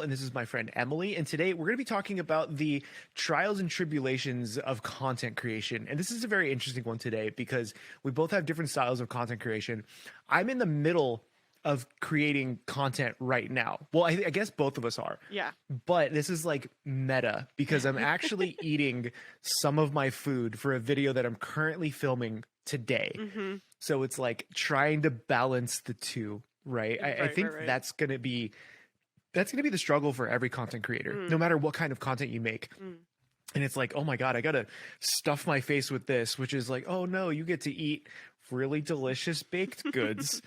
and this is my friend Emily. And today we're going to be talking about the trials and tribulations of content creation. And this is a very interesting one today because we both have different styles of content creation. I'm in the middle of creating content right now. Well, I guess both of us are. Yeah. But this is like meta because I'm actually eating some of my food for a video that I'm currently filming today. Mm-hmm. So it's like trying to balance the two, right? I think Right. that's going to be the struggle for every content creator, no matter what kind of content you make. And it's like, oh my God, I got to stuff my face with this, which is like, oh no, you get to eat really delicious baked goods.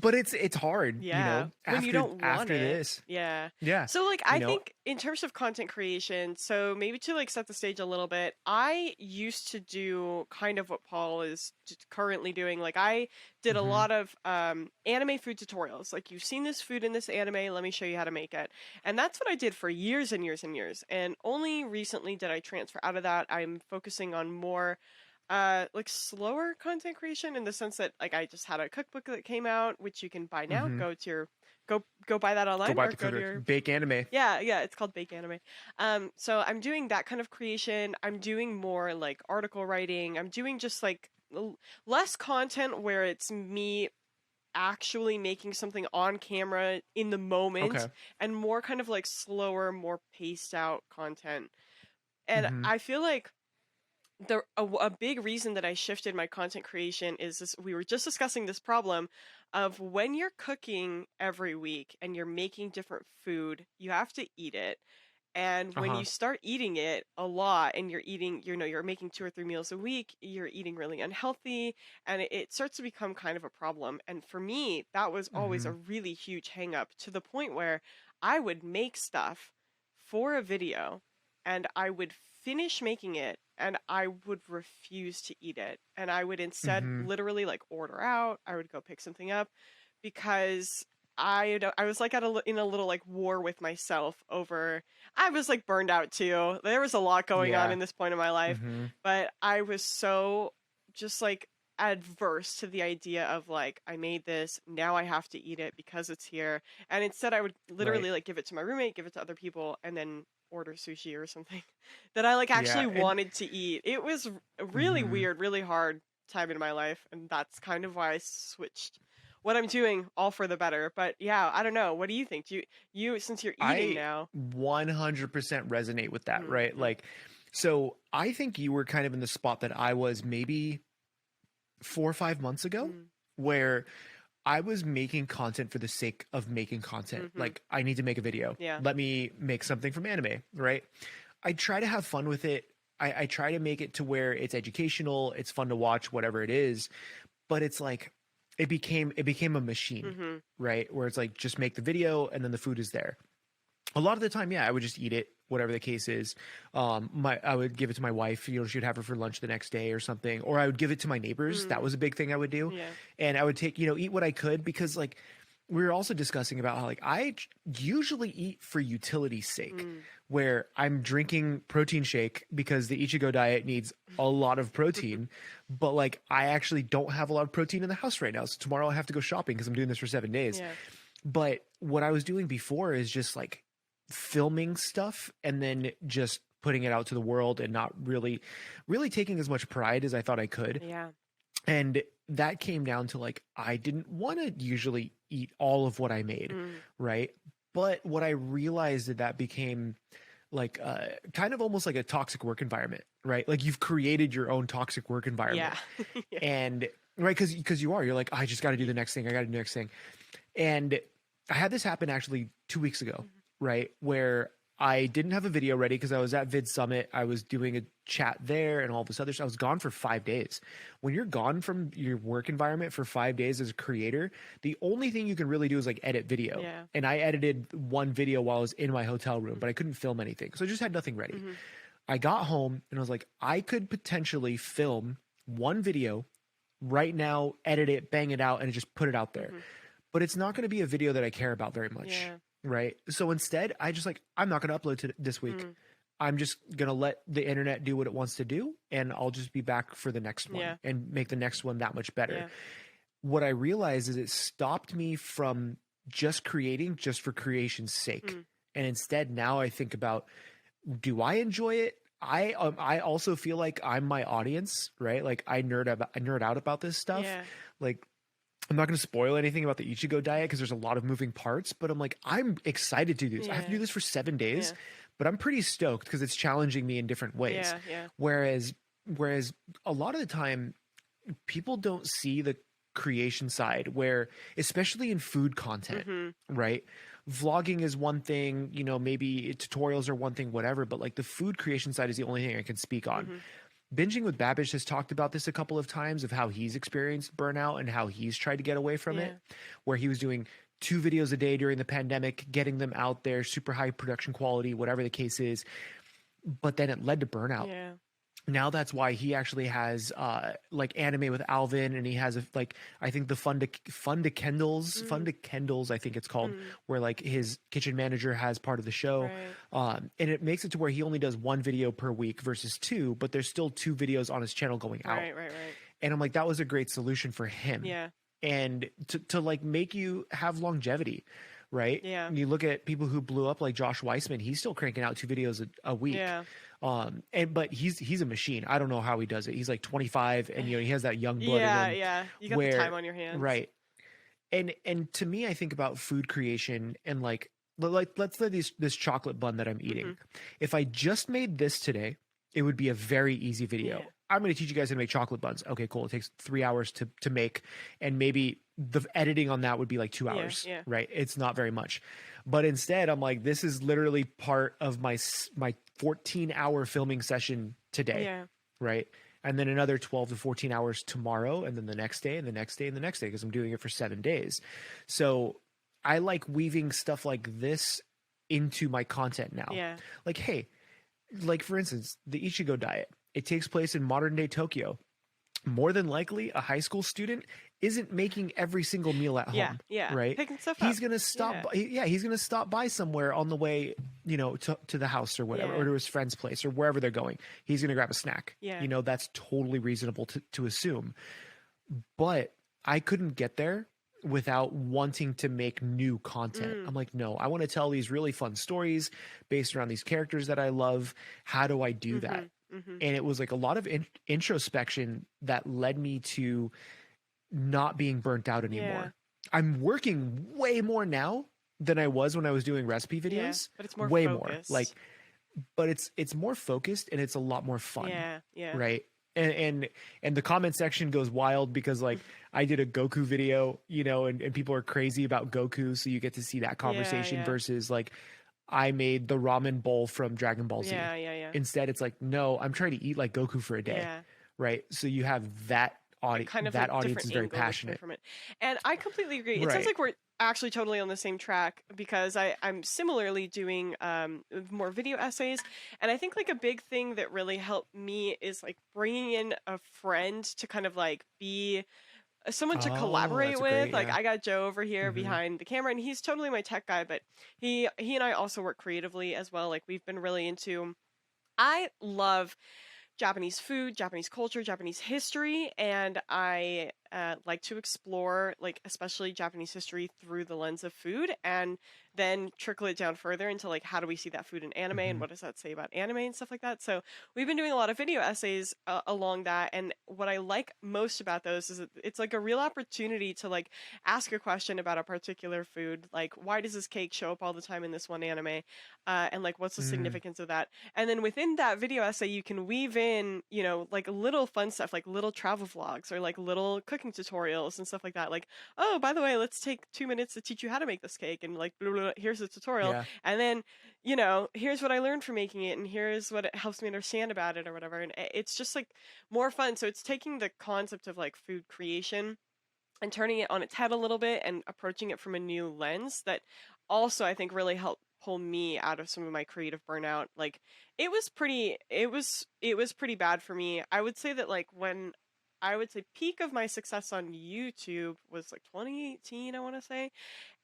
But it's hard, Yeah. you know, When you don't want after it. this. Yeah. Yeah. So like I You know, think in terms of content creation, so maybe to like set the stage a little bit, I used to do kind of what Paul is currently doing. Like I did a mhm, lot of anime food tutorials. Like you've seen this food in this anime, let me show you how to make it. And that's what I did for years and years and years. And only recently did I transfer out of that. I'm focusing on more like slower content creation in the sense that like I just had a cookbook that came out which you can buy now. mhm. Go to your go buy that Go online buy or the go to cookbook. your Bake anime. yeah, it's called Bake Anime. So I'm doing that kind of creation. I'm doing more like article writing. I'm doing just like less content where it's me actually making something on camera in the moment Okay. and more kind of like slower, more paced out content. And Mhm, I feel like a big reason that I shifted my content creation is this, we were just discussing this problem of when you're cooking every week and you're making different food, you have to eat it. And when you uh-huh. start eating it a lot and you're eating, you're making 2 or 3 meals a week, you're eating really unhealthy and it starts to become kind of a problem. And for me, that was always a Mhm, really huge hang up to the point where I would make stuff for a video and I would finish making it and I would refuse to eat it. And I would instead mhm. literally like order out. I would go pick something up because I was like in a little like war with myself over I was like burned out too. There was a lot going on Yeah. in this point of my life, Mhm, but I was so just like adverse to the idea of like I made this, now I have to eat it because it's here. And instead I would right. literally like give it to my roommate, give it to other people and then order sushi or something that I like Yeah, actually and wanted to eat. It was a really mhm. weird, really hard time in my life and that's kind of why I switched what I'm doing all for the better. But yeah, I don't know. What do you think? Do you since you're eating I now? 100% resonate with that, right? Mm-hmm. Like, so I think you were kind of in the spot that I was maybe 4 or 5 months ago, Mm, where I was making content for the sake of making content. mhm. Like, I need to make a video. Yeah. Let me make something from anime, right? I try to have fun with it. I try to make it to where it's educational, it's fun to watch, whatever it is. But it's like it became a machine, Mhm. right? Where it's like just make the video and then the food is there. A lot of the time, yeah, I would just eat it, whatever the case is. I would give it to my wife. You know, she'd have it for lunch the next day or something, or I would give it to my neighbors. That Mm. was a big thing I would do, Yeah. and I would take, eat what I could because like we were also discussing about how like usually eat for utility's sake, Mm. where I'm drinking protein shake because the Ichigo diet needs a lot of protein, but like I actually don't have a lot of protein in the house right now. So tomorrow I have to go shopping because I'm doing this for 7 days. Yeah. But what I was doing before is just like filming stuff and then just putting it out to the world and not really taking as much pride as I thought I could. Yeah. And that came down to like I didn't want to usually eat all of what I made, Mm. right? But what I realized that became like kind of almost like a toxic work environment, right? Like you've created your own toxic work Yeah. environment. Yeah. And right, because you're like, I just got to do the next thing. I got to do the next thing. And I had this happen actually 2 weeks ago, Mhm. right? Where I didn't have a video ready because I was at Vid Summit. I was doing a chat there and all this other stuff. I was gone for 5 days. When you're gone from your work environment for 5 days as a creator, the only thing you can really do is like edit video. Yeah. And I edited one video while I was in my hotel room, but I couldn't film anything. So I just had nothing ready. Mhm. I got home and I was like, I could potentially film one video right now, edit it, bang it out, and just put it out there. Mhm. But it's not going to be a video that I care about very much. Yeah. Right. So instead, I just like, I'm not going to upload to this week. Mm. I'm just going to let the internet do what it wants to do. And I'll just be back for the next one Yeah. and make the next one that much better. Yeah. What I realized is it stopped me from just creating just for creation's sake. Mm. And instead now I think about, do I enjoy it? I also feel like I'm my audience, right? Like I nerd out about this stuff. Yeah. Like I'm not going to spoil anything about the Ichigo diet because there's a lot of moving parts, but I'm like, I'm excited to do this. I have to Yeah. do this for 7 days, Yeah. but I'm pretty stoked because it's challenging me in different ways. Yeah. Yeah. Whereas, whereas a lot of the time, people don't see the creation side where, especially in food content, Mhm. right? Vlogging is one thing, you know, maybe tutorials are one thing, whatever, but like the food creation side is the only thing I can speak on. Mhm. Binging with Babish has talked about this a couple of times of how he's experienced burnout and how he's tried to get away from Yeah. it, where he was doing 2 videos a day during the pandemic, getting them out there, super high production quality, whatever the case is. But then it led to burnout. Yeah. Now that's why he actually has like anime with Alvin, and he has like I think the fun to Kendall's I think it's called, Mm. where like his kitchen manager has part of the show, Right. and it makes it to where he only does 1 video per week versus 2, but there's still 2 videos on his channel going out. Right. Right. Right. And I'm like, that was a great solution for him, Yeah. and to like make you have longevity, right? Yeah. And you look at people who blew up like Josh Weissman, he's still cranking out 2 videos a week. Yeah. But he's a machine. I don't know how he does it. He's like 25, and you know he has that young blood Yeah. in him. Yeah. You got the time on your hands. Right. And to me, I think about food creation and like let's say this chocolate bun that I'm eating. Mhm. If I just made this today, it would be a very easy video. Yeah. I'm going to teach you guys how to make chocolate buns. Okay, cool. It takes 3 hours to make, and maybe the editing on that would be like 2 hours. Yeah. Right? It's not very much. But instead, I'm like, this is literally part of my 14-hour filming session today. Yeah. Right? And then another 12 to 14 hours tomorrow, and then the next day, and the next day, and the next day, because I'm doing it for 7 days. So I like weaving stuff like this into my content now. Yeah. Like, hey, like for instance, the Ichigo diet, it takes place in modern day Tokyo. More than likely, a high school student isn't making every single meal at Yeah. home. Yeah. Right. Picking stuff He's up. gonna stop. Yeah. He's gonna stop by somewhere on the way, you know, to the house or whatever, Yeah. or to his friend's place or wherever they're going. He's gonna grab a snack. Yeah. You know, that's totally reasonable to assume. But I couldn't get there without wanting to make new content. Mm. I'm like, no, I want to tell these really fun stories based around these characters that I love. How do I do that? Mhm. And it was like a lot of introspection that led me to not being burnt out anymore. Yeah. I'm working way more now than I was when I was doing recipe videos. Yeah. But it's more way focused. more. Like, but it's more focused and it's a lot more fun. Yeah. Yeah. Right. And the comment section goes wild because like I did a Goku video, you know, and people are crazy about Goku, so you get to see that conversation yeah. versus like I made the ramen bowl from Dragon Ball Z. Yeah. Yeah. Yeah. Instead, it's like, no, I'm trying to eat like Goku for a day. Yeah. Right. So you have that audience. Kind of that a audience different is very angle looking passionate. from it. And I completely agree. It Right. sounds like we're actually totally on the same track because I'm similarly doing more video essays. And I think like a big thing that really helped me is like bringing in a friend to kind of like be someone to Oh, collaborate that's with. great, Like yeah. I got Joe over here Mhm. behind the camera, and he's totally my tech guy, but he and I also work creatively as well. Like we've been really into. I love Japanese food, Japanese culture, Japanese history, and I like to explore, like, especially Japanese history through the lens of food, and then trickle it down further into, like, how do we see that food in anime, and Mhm. what does that say about anime and stuff like that. So we've been doing a lot of video essays along that, and what I like most about those is that it's like a real opportunity to, like, ask a question about a particular food, like, why does this cake show up all the time in this one anime, and, like, what's the Mm. significance of that? And then within that video essay, you can weave in, you know, like little fun stuff, like little travel vlogs or like little cooking tutorials and stuff like that. Like, oh, by the way, let's take 2 minutes to teach you how to make this cake, and like, blah, blah, blah, here's the tutorial. Yeah. And then, you know, here's what I learned from making it, and here's what it helps me understand about it or whatever. And it's just like more fun. So it's taking the concept of like food creation and turning it on its head a little bit and approaching it from a new lens that also I think really helped pull me out of some of my creative burnout. Like it was pretty bad for me. I would say that like when I would say peak of my success on YouTube was like 2018, I want to say.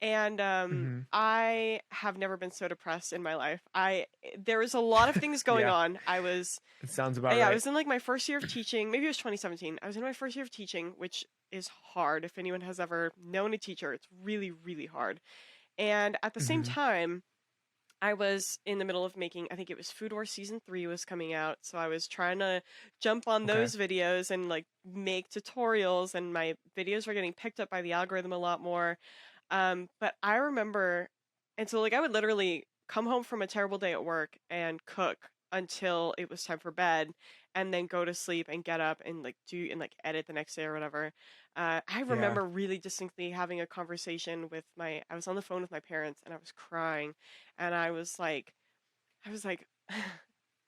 And Mhm. I have never been so depressed in my life. There was a lot of things going Yeah. on. I was It sounds about yeah, I right. was in like my first year of teaching. Maybe it was 2017. I was in my first year of teaching, which is hard. If anyone has ever known a teacher, it's really, really hard. And at the same Mhm. time, I was in the middle of making, I think it was Food Wars season 3 was coming out, so I was trying to jump on Okay. those videos and like make tutorials, and my videos were getting picked up by the algorithm a lot more. But I remember, and so like I would literally come home from a terrible day at work and cook until it was time for bed, and then go to sleep and get up and like do and like edit the next day or whatever. I Yeah. remember really distinctly having a conversation with I was on the phone with my parents and I was crying, and I was like,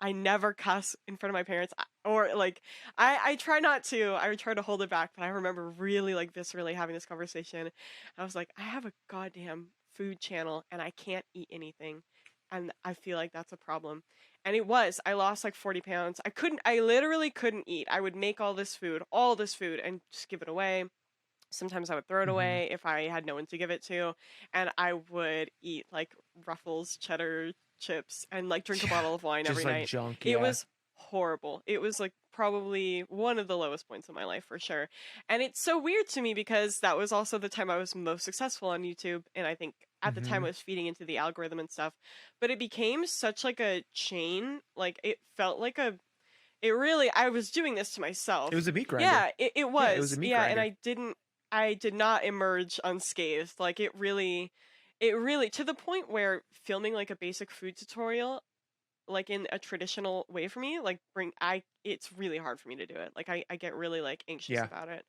I never cuss in front of my parents, or like, I try not to. I try to hold it back, but I remember really like viscerally having this conversation. I was like, I have a goddamn food channel and I can't eat anything, and I feel like that's a problem. And it was. I lost like 40 pounds. I literally couldn't eat. I would make all this food, and just give it away. Sometimes I would throw it Hmm. away if I had no one to give it to, and I would eat like Ruffles cheddar chips and like drink a Yeah. bottle of wine Just every like night. junk. It Yeah. was horrible. It was like probably one of the lowest points of my life for sure. And it's so weird to me because that was also the time I was most successful on YouTube, and I think at the time Hmm. I was feeding into the algorithm and stuff. But it became such like a chain, like it felt like a it really I was doing this to It myself. was a meat grinder. Yeah, it Yeah, it was a was. meat Yeah, and grinder. I did not emerge unscathed. Like it really to the point where filming like a basic food tutorial like in a traditional way for me, like bring I it's really hard for me to do it. Like I get really like anxious Yeah. about it.